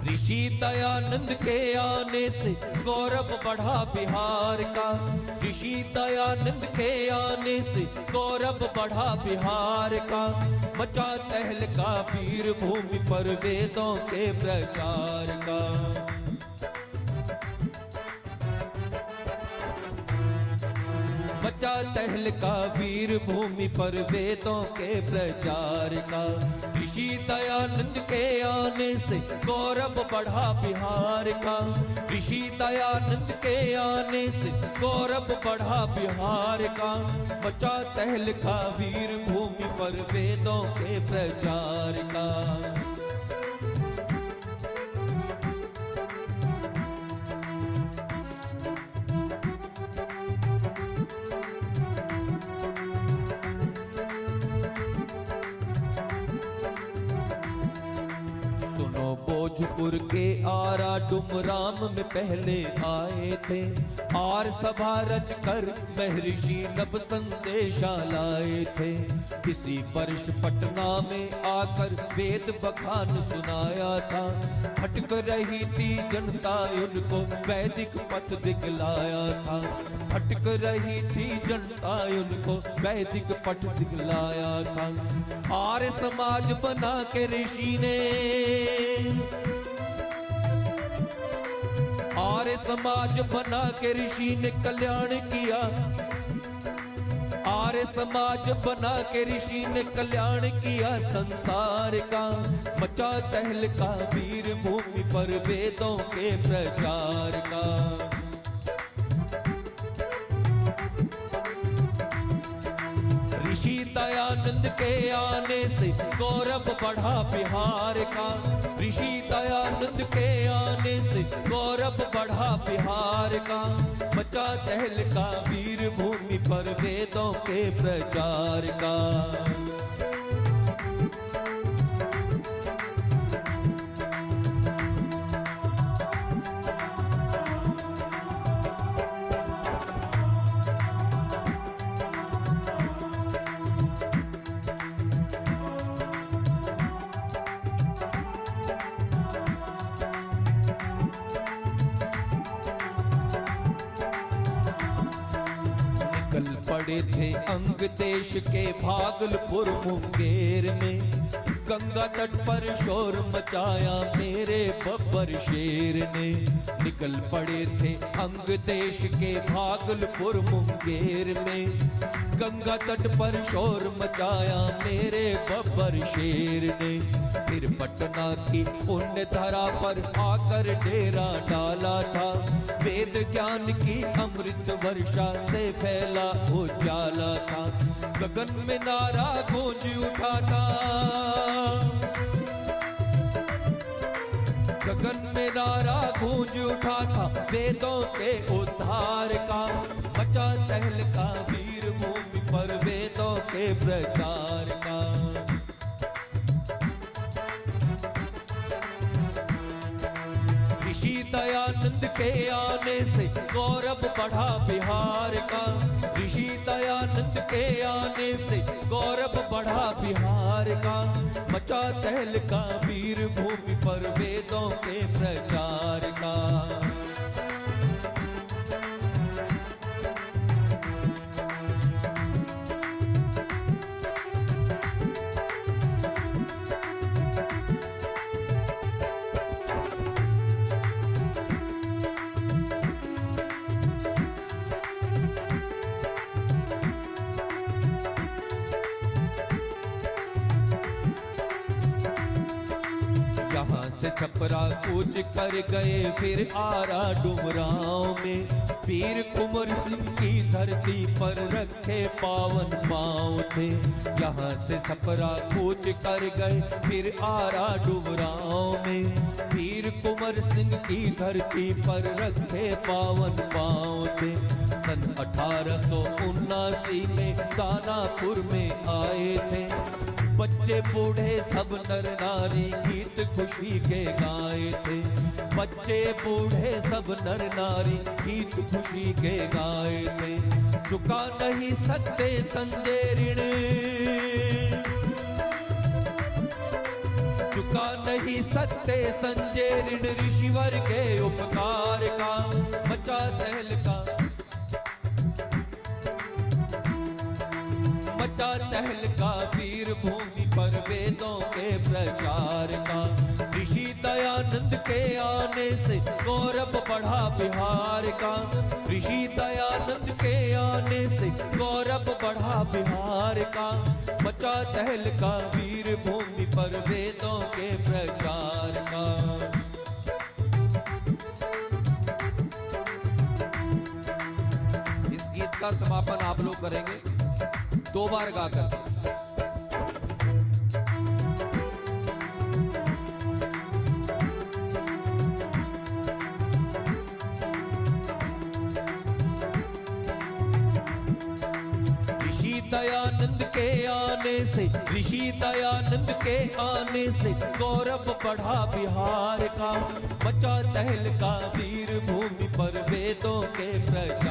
ऋषि दयानंद के आने से गौरव बढ़ा बिहार का। ऋषि दयानंद के आने से गौरव बढ़ा बिहार का। मचा तहलका वीर भूमि पर वेदों के प्रचार का। मचा तहलका वीर भूमि पर वेदों के प्रचार का। ऋषि दयानंद के आने से गौरव बढ़ा बिहार का। ऋषि दयानंद के आने से गौरव बढ़ा बिहार का। मचा तहलका वीर भूमि पर वेदों के प्रचार का। भोजपुर के आरा डुमराम में पहले आए थे। आर सभा रच कर महर्षि नव संदेशा लाए थे। इसी वर्ष पटना में आकर वेद बखान सुनाया था। भटक रही थी जनता उनको वैदिक पथ दिखलाया था। भटक रही थी जनता उनको वैदिक पथ दिखलाया था। आर्य समाज बना के ऋषि ने आर्य समाज बना के ऋषि ने कल्याण किया। आर्य समाज बना के ऋषि ने कल्याण किया संसार का। मचा तहलका वीर भूमि पर वेदों के प्रचार का। ऋषि दयानंद के आने से गौरव बढ़ा बिहार का। ऋषि दयानंद के आने से गौरव बढ़ा बिहार का। मचा तहलका वीर भूमि पर वेदों के प्रचार का। निकल पड़े थे अंग देश के भागलपुर मुंगेर में। गंगा तट पर शोर मचाया मेरे बब्बर शेर ने। निकल पड़े थे अंग देश के भागलपुर मुंगेर में। गंगा तट पर शोर मचाया मेरे बब्बर शेर ने। फिर पटना की पुण्य धरा पर आकर डेरा डाला था। वेद ज्ञान की अमृत वर्षा से फैला उजाला था। गगन में नारा गूंज उठा था। गगन में नारा गूंज उठा था वेदों के उद्धार का। मचा तहलका वीर भूमि पर वेदों के प्रचार का। ऋषि दयानंद के आने से गौरव बढ़ा बिहार का। ऋषि दयानंद के आने से गौरव बढ़ा बिहार का। मचा तहलका वीर भूमि पर वेदों के प्रचार का। से छपरा कूच कर गए फिर आरा डुमराव में। वीर कुंवर सिंह की धरती पर रखे पावन पांव थे। यहाँ से छपरा कूच कर गए फिर आरा डुमराव में। वीर कुंवर सिंह की धरती पर रखे पावन पांव थे। सन 1879 में दानापुर में आए थे। बच्चे बूढ़े सब नर नारी गीत खुशी के गाए थे। बच्चे बूढ़े सब नर नारी गीत खुशी के गाए थे। चुका नहीं सकते संजय ऋण, चुका नहीं सकते संजय ऋण ऋषिवर के उपकार का। मचा तहलका, मचा तहलका वीर भूमि पर वेदों के प्रचार का। ऋषि दयानंद के आने से गौरव बढ़ा बिहार का। ऋषि दयानंद के आने से गौरव बढ़ा बिहार का। मचा तहलका वीर भूमि पर वेदों के प्रचार का। इस गीत का समापन आप लोग करेंगे 2 बार गाकर। ऋषि दयानंद के आने से, ऋषि दयानंद के आने से गौरव बढ़ा बिहार का। मचा तहलका वीर भूमि पर वेदों के प्रचार